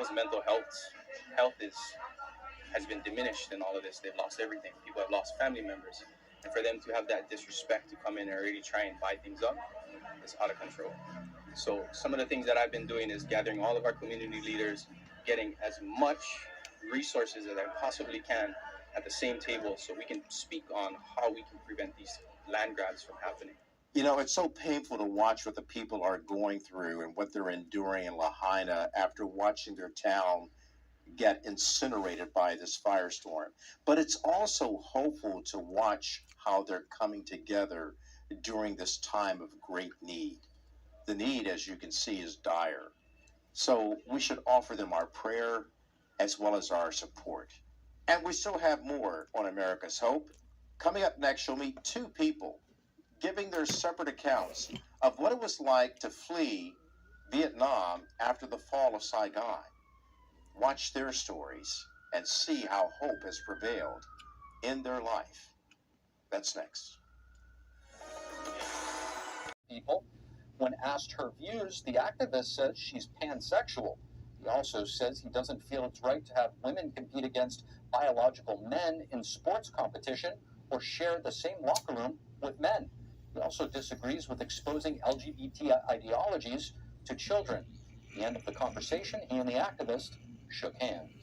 people's mental health has been diminished in all of this. They've lost everything. People have lost family members, and for them to have that disrespect to come in and already try and buy things up is out of control. So some of the things that I've been doing is gathering all of our community leaders, getting as much resources as I possibly can at the same table so we can speak on how we can prevent these land grabs from happening. You know, it's so painful to watch what the people are going through and what they're enduring in Lahaina after watching their town get incinerated by this firestorm. But it's also hopeful to watch how they're coming together during this time of great need. The need, as you can see, is dire. So we should offer them our prayer as well as our support. And we still have more on America's Hope. Coming up next, you'll meet two people giving their separate accounts of what it was like to flee Vietnam after the fall of Saigon. Watch their stories and see how hope has prevailed in their life. That's next. People. When asked her views, the activist says she's pansexual. He also says he doesn't feel it's right to have women compete against biological men in sports competition or share the same locker room with men. He also disagrees with exposing LGBT ideologies to children. At the end of the conversation, he and the activist shook hands.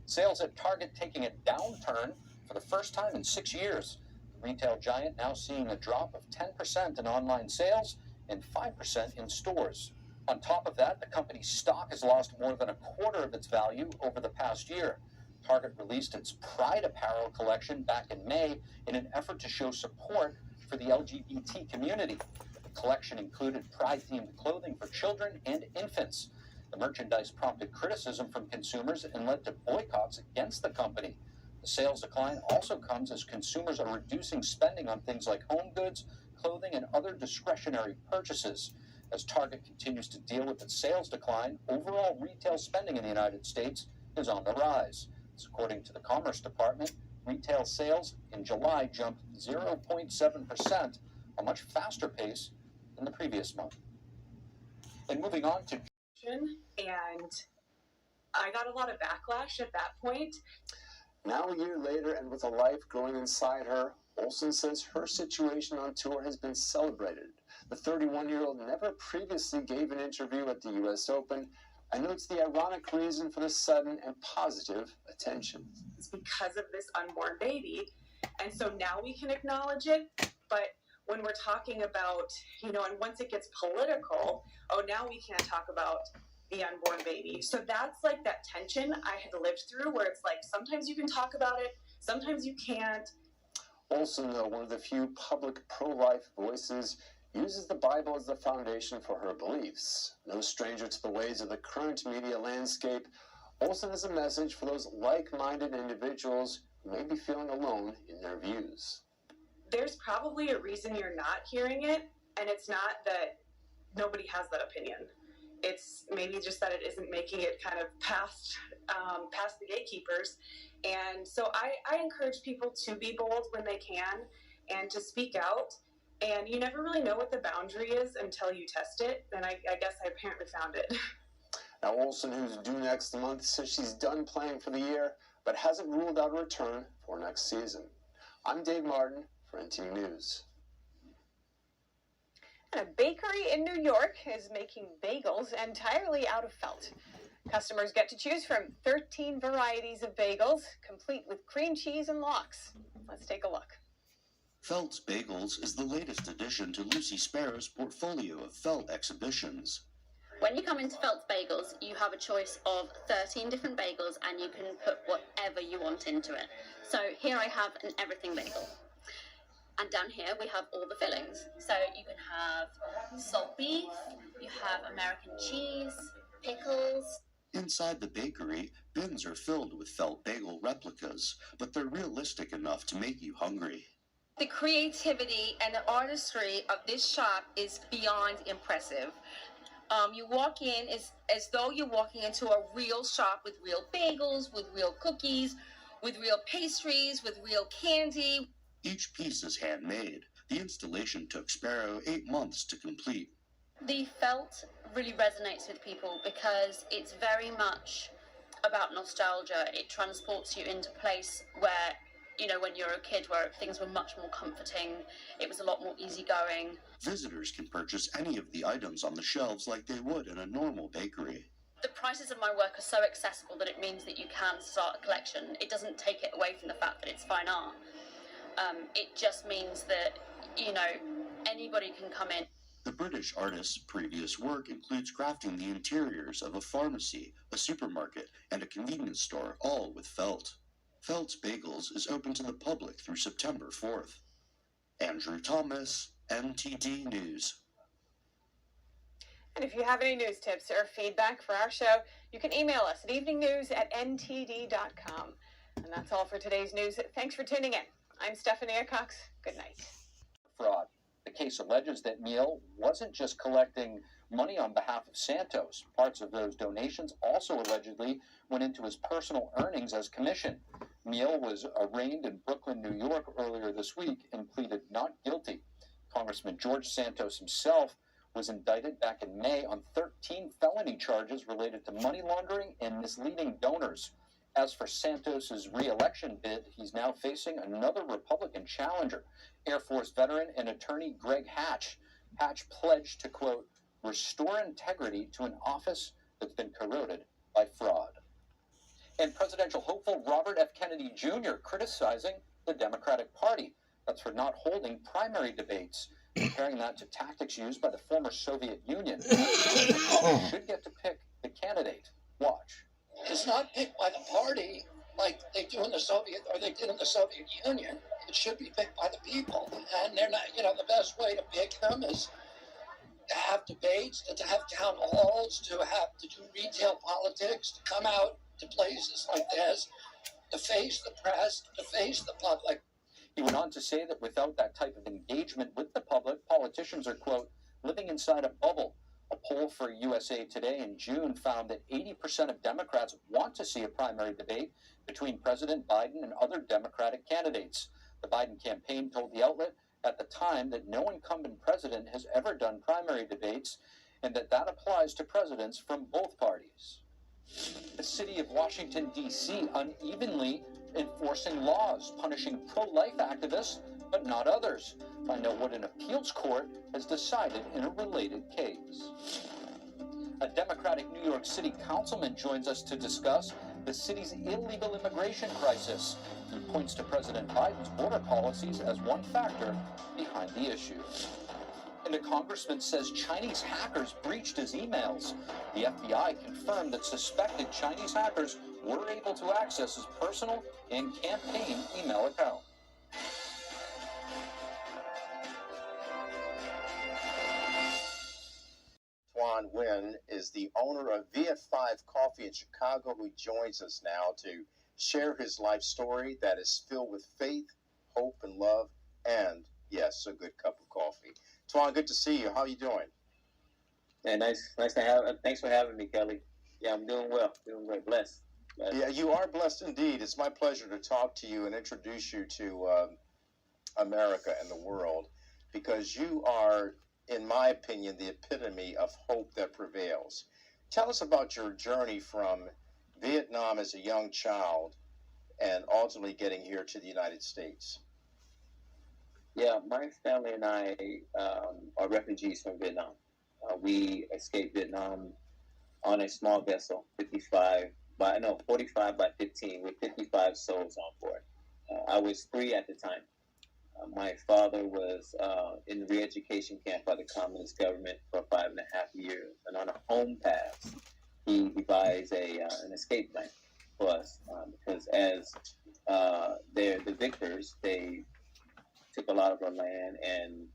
Sales at Target taking a downturn for the first time in 6 years. The retail giant now seeing a drop of 10% in online sales and 5% in stores. On top of that, the company's stock has lost more than a quarter of its value over the past year. Target released its Pride apparel collection back in May in an effort to show support for the LGBT community. The collection included Pride-themed clothing for children and infants. The merchandise prompted criticism from consumers and led to boycotts against the company. The sales decline also comes as consumers are reducing spending on things like home goods, clothing, and other discretionary purchases. As Target continues to deal with its sales decline, overall retail spending in the United States is on the rise. According to the Commerce Department, retail sales in July jumped 0.7%, a much faster pace than the previous month. And moving on to... And I got a lot of backlash at that point. Now a year later, and with a life growing inside her, Olsen says her situation on tour has been celebrated. The 31-year-old never previously gave an interview at the U.S. Open and notes the ironic reason for the sudden and positive attention. It's because of this unborn baby. And so now we can acknowledge it, but when we're talking about, and once it gets political, now we can't talk about the unborn baby. So that's like that tension I had lived through where it's like, sometimes you can talk about it, sometimes you can't. Olsen, though, one of the few public pro-life voices, uses the Bible as the foundation for her beliefs. No stranger to the ways of the current media landscape, Olsen has a message for those like-minded individuals who may be feeling alone in their views. There's probably a reason you're not hearing it, and it's not that nobody has that opinion. It's maybe just that it isn't making it kind of past the gatekeepers. And so I encourage people to be bold when they can and to speak out. And you never really know what the boundary is until you test it. And I guess I apparently found it. Now, Olsen, who's due next month, says she's done playing for the year, but hasn't ruled out a return for next season. I'm Dave Martin for NTV News. And a bakery in New York is making bagels entirely out of felt. Customers get to choose from 13 varieties of bagels, complete with cream cheese and lox. Let's take a look. Felt's Bagels is the latest addition to Lucy Sparrow's portfolio of felt exhibitions. When you come into Felt's Bagels, you have a choice of 13 different bagels and you can put whatever you want into it. So here I have an everything bagel. And down here we have all the fillings. So you can have salt beef, you have American cheese, pickles. Inside the bakery, bins are filled with felt bagel replicas, but they're realistic enough to make you hungry. The creativity and the artistry of this shop is beyond impressive. You walk in as though you're walking into a real shop with real bagels, with real cookies, with real pastries, with real candy. Each piece is handmade. The installation took Sparrow 8 months to complete. The felt really resonates with people because it's very much about nostalgia. It transports you into a place where, you know, when you're a kid, where things were much more comforting, it was a lot more easygoing. Visitors can purchase any of the items on the shelves like they would in a normal bakery. The prices of my work are so accessible that it means that you can start a collection. It doesn't take it away from the fact that it's fine art. It just means that, you know, anybody can come in. The British artist's previous work includes crafting the interiors of a pharmacy, a supermarket, and a convenience store, all with felt. Felt's Bagels is open to the public through September 4th. Andrew Thomas, NTD News. And if you have any news tips or feedback for our show, you can email us at eveningnews@ntd.com. And that's all for today's news. Thanks for tuning in. I'm Stephanie Cox. Good night. Fraud. The case alleges that Neal wasn't just collecting money on behalf of Santos. Parts of those donations also allegedly went into his personal earnings as commission. Neal was arraigned in Brooklyn, New York earlier this week and pleaded not guilty. Congressman George Santos himself was indicted back in May on 13 felony charges related to money laundering and misleading donors. As for Santos's re-election bid, he's now facing another Republican challenger, Air Force veteran and attorney Greg Hatch. Hatch pledged to, quote, restore integrity to an office that's been corroded by fraud. And presidential hopeful Robert F. Kennedy Jr. criticizing the Democratic Party. That's for not holding primary debates, comparing that to tactics used by the former Soviet Union. Should get to pick the candidate. Watch. It's not picked by the party like they do in the Soviet, or they did in the Soviet Union. It should be picked by the people. And they're not, you know, the best way to pick them is to have debates, to have town halls, to do retail politics, to come out to places like this, to face the press, to face the public. He went on to say that without that type of engagement with the public, politicians are, quote, living inside a bubble. A poll for USA Today in June found that 80% of Democrats want to see a primary debate between President Biden and other Democratic candidates. The Biden campaign told the outlet at the time that no incumbent president has ever done primary debates and that applies to presidents from both parties. The city of Washington, D.C. unevenly enforcing laws, punishing pro-life activists, but not others. Find out what an appeals court has decided in a related case. A Democratic New York City councilman joins us to discuss the city's illegal immigration crisis. He points to President Biden's border policies as one factor behind the issue. And a congressman says Chinese hackers breached his emails. The FBI confirmed that suspected Chinese hackers were able to access his personal and campaign email account. Tuan Nguyen is the owner of Viet 5 Coffee in Chicago, who joins us now to share his life story that is filled with faith, hope, and love, and, yes, a good cup of coffee. Tuan, good to see you. How are you doing? Yeah, nice to have. Thanks for having me, Kelly. Yeah, I'm doing well. Doing great. Blessed. Yeah, you are blessed indeed. It's my pleasure to talk to you and introduce you to America and the world, because you are, in my opinion, the epitome of hope that prevails. Tell us about your journey from Vietnam as a young child and ultimately getting here to the United States. Yeah, my family and I are refugees from Vietnam. We escaped Vietnam on a small vessel, 45 by 15, with 55 souls on board. I was 3 at the time. My father was in the re-education camp by the communist government for 5.5 years, and on a home pass, he devised an escape plan for us because as they're the victors, they took a lot of our land and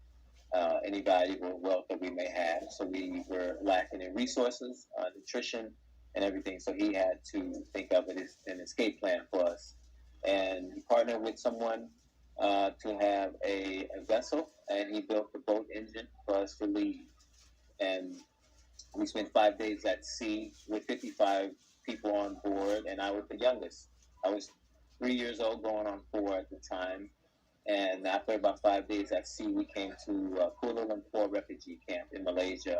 any valuable wealth that we may have. So we were lacking in resources, nutrition, and everything. So he had to think of it as an escape plan for us. And he partnered with someone to have a vessel, and he built the boat engine for us to leave. And we spent 5 days at sea with 55 people on board, and I was the youngest. I was 3 years old, going on 4 at the time. And after about 5 days at sea, we came to Kuala Lumpur refugee camp in Malaysia.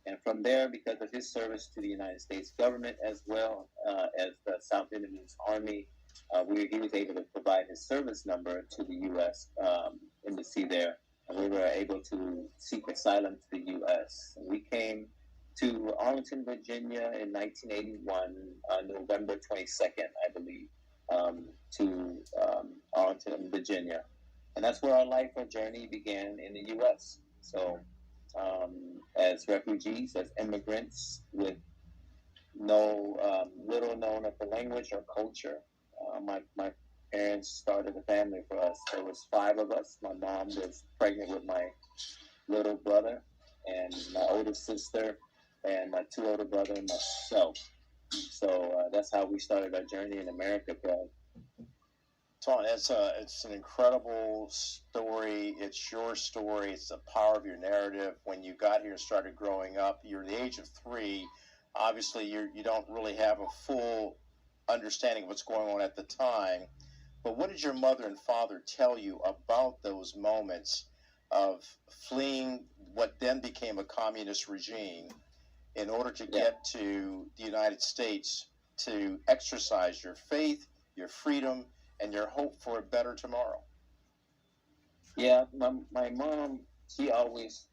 And from there, because of his service to the United States government as well as the South Vietnamese Army, he was able to provide his service number to the U.S. Embassy there. And we were able to seek asylum to the U.S. And we came to Arlington, Virginia in 1981, November 22nd, I believe, to Arlington, Virginia. And that's where our journey began in the U.S. So as refugees, as immigrants with little known of the language or culture, my parents started a family for us. There was 5 of us. My mom was pregnant with my little brother and my older sister and my 2 older brothers and myself. So that's how we started our journey in America, Brad. Ton, it's an incredible story. It's your story. It's the power of your narrative. When you got here and started growing up, you're the age of 3. Obviously, you don't really have a full understanding of what's going on at the time. But what did your mother and father tell you about those moments of fleeing what then became a communist regime in order to get to the United States to exercise your faith, your freedom, and your hope for a better tomorrow? Yeah, my mom, she always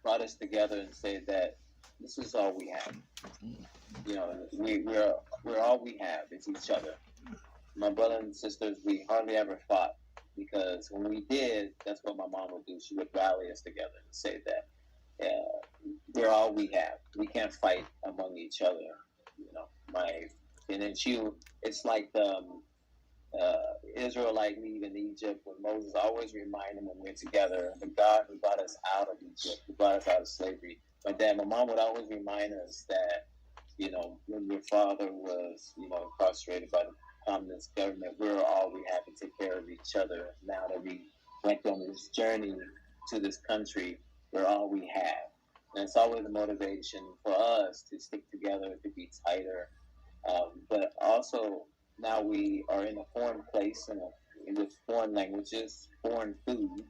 brought us together and said that this is all we have. You know, we're all we have is each other. My brother and sisters, we hardly ever fought, because when we did, that's what my mom would do. She would rally us together and say that we're all we have. We can't fight among each other. You know, it's like Israelite leaving Egypt, when Moses always reminded them when we're together, the God who brought us out of Egypt, who brought us out of slavery. My mom would always remind us that, you know, when your father was, you know, incarcerated by the communist government, we're all we have to take care of each other. Now that we went on this journey to this country, we're all we have. And it's always a motivation for us to stick together, to be tighter. But also, now we are in a foreign place and with foreign languages, foreign food,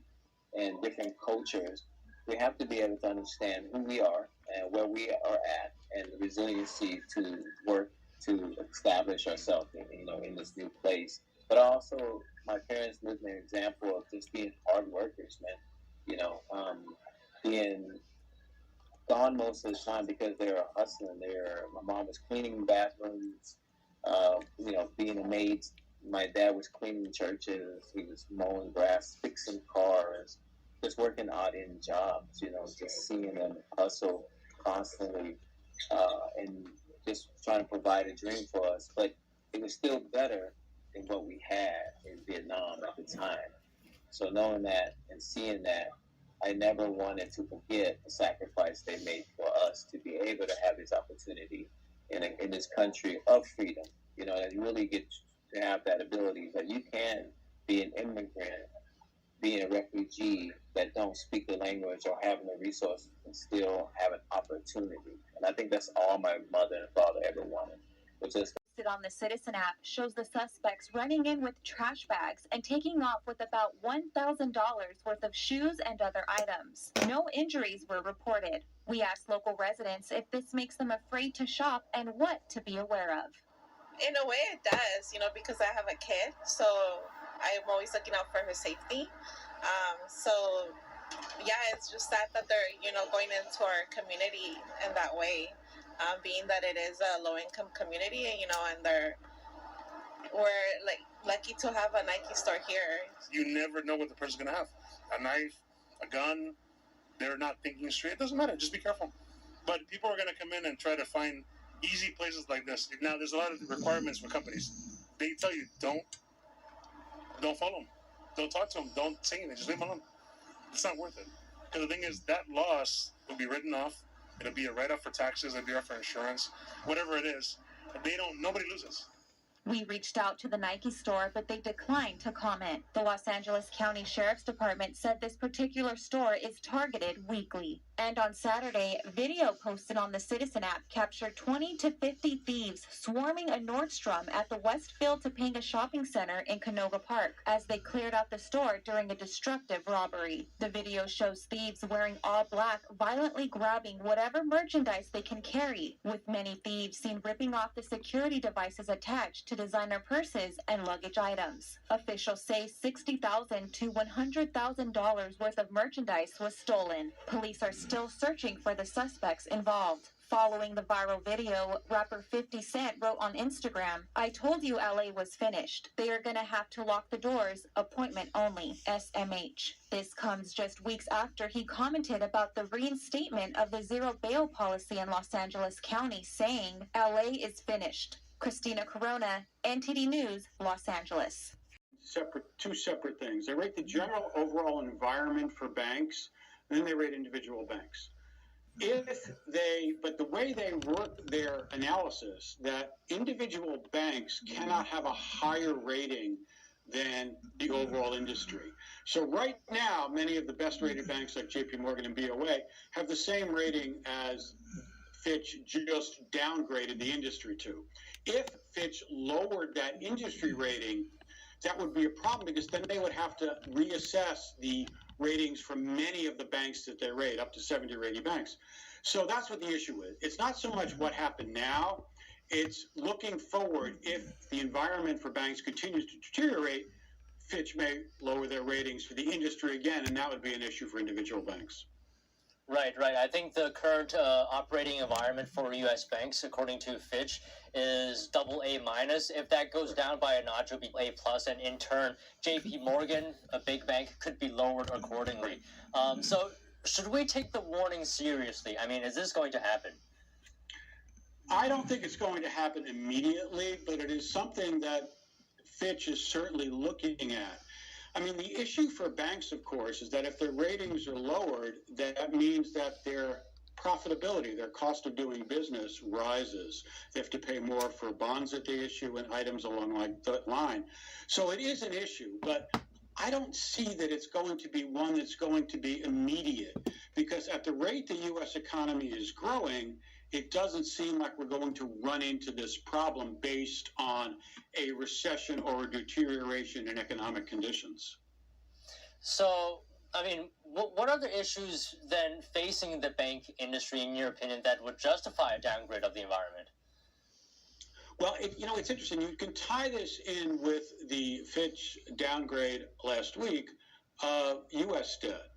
and different cultures. We have to be able to understand who we are and where we are at, and the resiliency to work to establish ourselves in this new place. But also, my parents lived an example of just being hard workers, man. You know, being gone most of the time because they were hustling. My mom was cleaning bathrooms, being a maid. My dad was cleaning churches. He was mowing grass, fixing cars, just working odd-end jobs. You know, just seeing them hustle constantly, and just trying to provide a dream for us. But it was still better than what we had in Vietnam at the time. So knowing that and seeing that, I never wanted to forget the sacrifice they made for us to be able to have this opportunity in this country of freedom. You know, and you really get to have that ability that you can be an immigrant, being a refugee that don't speak the language or having the resources, and still have an opportunity. And I think that's all my mother and father ever wanted, was just on the Citizen app shows the suspects running in with trash bags and taking off with about $1,000 worth of shoes and other items. No injuries were reported. We asked local residents if this makes them afraid to shop and what to be aware of. In a way it does, because I have a kid, so I'm always looking out for her safety. It's just sad that they're, going into our community in that way. Being that it is a low-income community, and we're lucky to have a Nike store here. You never know what the person's gonna have. A knife, a gun. They're not thinking straight. It doesn't matter. Just be careful. But people are gonna come in and try to find easy places like this. Now, there's a lot of requirements for companies. They tell you don't follow them. Don't talk to them. Don't say anything. Just leave them alone. It's not worth it. Because the thing is, that loss will be written off. It'll be a write-off for taxes, it'll be off for insurance, whatever it is. Nobody loses. We reached out to the Nike store, but they declined to comment. The Los Angeles County Sheriff's Department said this particular store is targeted weekly. And on Saturday, video posted on the Citizen app captured 20 to 50 thieves swarming a Nordstrom at the Westfield Topanga Shopping Center in Canoga Park as they cleared out the store during a destructive robbery. The video shows thieves wearing all black violently grabbing whatever merchandise they can carry, with many thieves seen ripping off the security devices attached to designer purses and luggage items. Officials say $60,000 to $100,000 worth of merchandise was stolen. Police are still searching for the suspects involved. Following the viral video, rapper 50 Cent wrote on Instagram, "I told you LA was finished. They are gonna have to lock the doors, appointment only, SMH." This comes just weeks after he commented about the reinstatement of the zero bail policy in Los Angeles County, saying, "LA is finished." Christina Corona, NTD News, Los Angeles. Two separate things. They rate the general overall environment for banks, and then they rate individual banks. But the way they work their analysis, that individual banks cannot have a higher rating than the overall industry. So right now, many of the best rated banks like JP Morgan and BOA have the same rating as Fitch just downgraded the industry to. If Fitch lowered that industry rating, that would be a problem because then they would have to reassess the ratings for many of the banks that they rate, up to 70 or 80 banks. So that's what the issue is. It's not so much what happened now, it's looking forward. If the environment for banks continues to deteriorate, Fitch may lower their ratings for the industry again, and that would be an issue for individual banks. Right. I think the current operating environment for U.S. banks, according to Fitch, is AA-. If that goes down by a notch, it would be A+, and in turn, J.P. Morgan, a big bank, could be lowered accordingly. So should we take the warning seriously? I mean, is this going to happen? I don't think it's going to happen immediately, but it is something that Fitch is certainly looking at. I mean, the issue for banks, of course, is that if their ratings are lowered, that means that their profitability, their cost of doing business rises. They have to pay more for bonds that they issue and items along that line. So it is an issue, but I don't see that it's going to be one that's going to be immediate, because at the rate the U.S. economy is growing, it doesn't seem like we're going to run into this problem based on a recession or a deterioration in economic conditions. So, I mean, what are the issues then facing the bank industry, in your opinion, that would justify a downgrade of the environment? Well, it's interesting. You can tie this in with the Fitch downgrade last week of U.S. debt.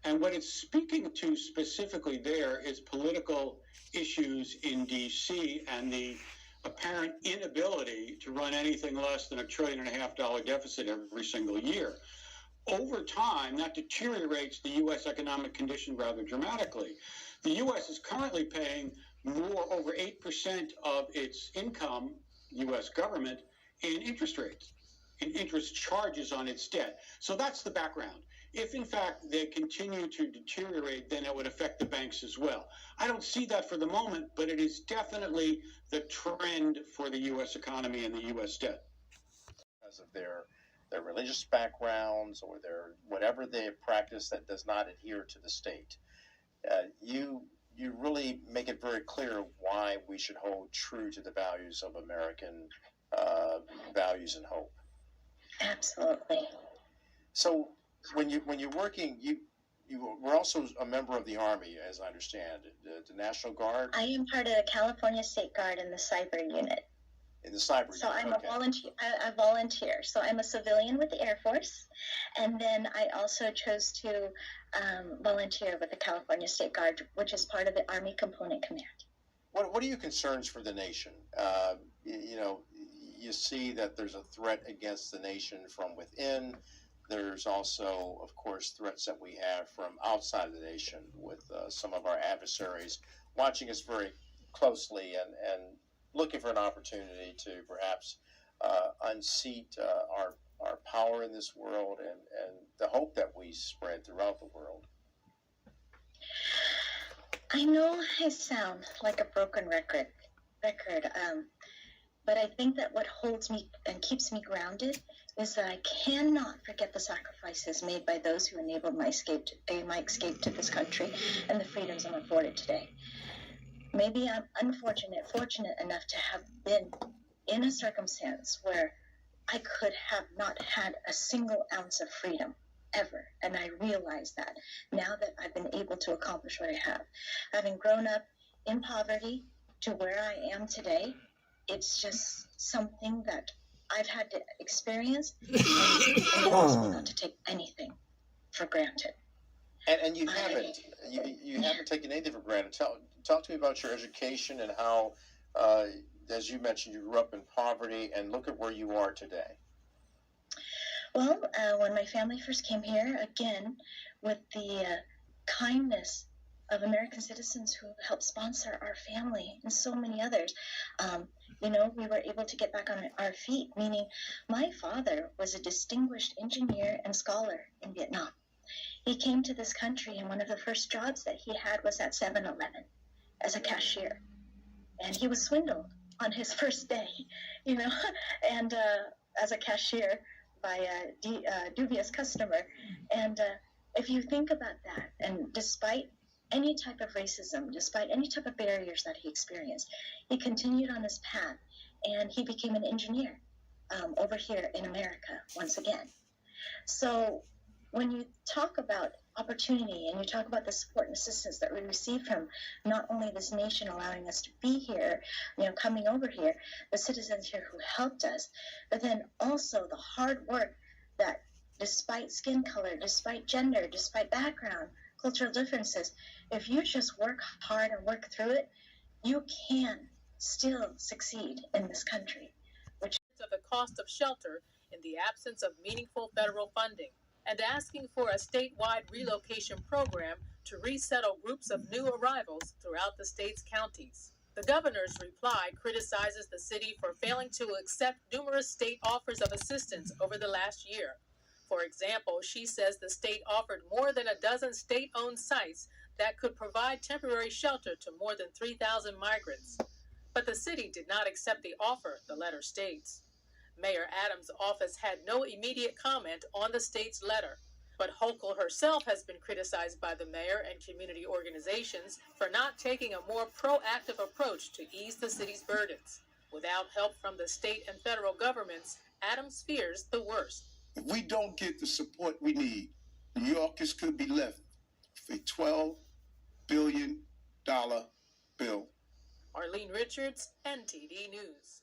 And what it's speaking to specifically there is political issues in D.C. and the apparent inability to run anything less than $1.5 trillion deficit every single year. Over time, that deteriorates the U.S. economic condition rather dramatically. The U.S. is currently paying over 8% of its income, U.S. government, in interest rates, in interest charges on its debt. So that's the background. If, in fact, they continue to deteriorate, then it would affect the banks as well. I don't see that for the moment, but it is definitely the trend for the U.S. economy and the U.S. debt. Because of their religious backgrounds or their whatever they practice that does not adhere to the state. You really make it very clear why we should hold true to the values of American values and hope. Absolutely. So when you're working, you were also a member of the Army, as I understand, the National Guard. I am part of the California State Guard in the cyber unit. In the cyber So unit. I'm a volunteer. I volunteer. So I'm a civilian with the Air Force, and then I also chose to volunteer with the California State Guard, which is part of the Army Component Command. What are your concerns for the nation? You see that there's a threat against the nation from within. There's also, of course, threats that we have from outside of the nation with some of our adversaries watching us very closely and looking for an opportunity to perhaps unseat our power in this world and the hope that we spread throughout the world. I know I sound like a broken record. But I think that what holds me and keeps me grounded is that I cannot forget the sacrifices made by those who enabled my escape to this country and the freedoms I'm afforded today. Maybe I'm fortunate enough to have been in a circumstance where I could have not had a single ounce of freedom ever. And I realize that now that I've been able to accomplish what I have. Having grown up in poverty to where I am today, it's just something that I've had to experience, and it allows me not to take anything for granted. And you haven't. You haven't taken anything for granted. Talk to me about your education and how, as you mentioned, you grew up in poverty, and look at where you are today. Well, when my family first came here, again, with the kindness of American citizens who helped sponsor our family and so many others, we were able to get back on our feet, meaning my father was a distinguished engineer and scholar in Vietnam. He came to this country, and one of the first jobs that he had was at 7-Eleven as a cashier. And he was swindled on his first day, and as a cashier by a dubious customer. And if you think about that, and despite any type of racism, despite any type of barriers that he experienced, he continued on his path, and he became an engineer over here in America once again. So when you talk about opportunity and you talk about the support and assistance that we receive from not only this nation allowing us to be here, coming over here, the citizens here who helped us, but then also the hard work that despite skin color, despite gender, despite background, cultural differences, if you just work hard and work through it, you can still succeed in this country. Of the cost of shelter in the absence of meaningful federal funding, and asking for a statewide relocation program to resettle groups of new arrivals throughout the state's counties. The governor's reply criticizes the city for failing to accept numerous state offers of assistance over the last year. For example, she says the state offered more than a dozen state-owned sites that could provide temporary shelter to more than 3,000 migrants. But the city did not accept the offer, the letter states. Mayor Adams' office had no immediate comment on the state's letter, but Hochul herself has been criticized by the mayor and community organizations for not taking a more proactive approach to ease the city's burdens. Without help from the state and federal governments, Adams fears the worst. If we don't get the support we need, New Yorkers could be left with a $12 billion bill. Arlene Richards, NTD News.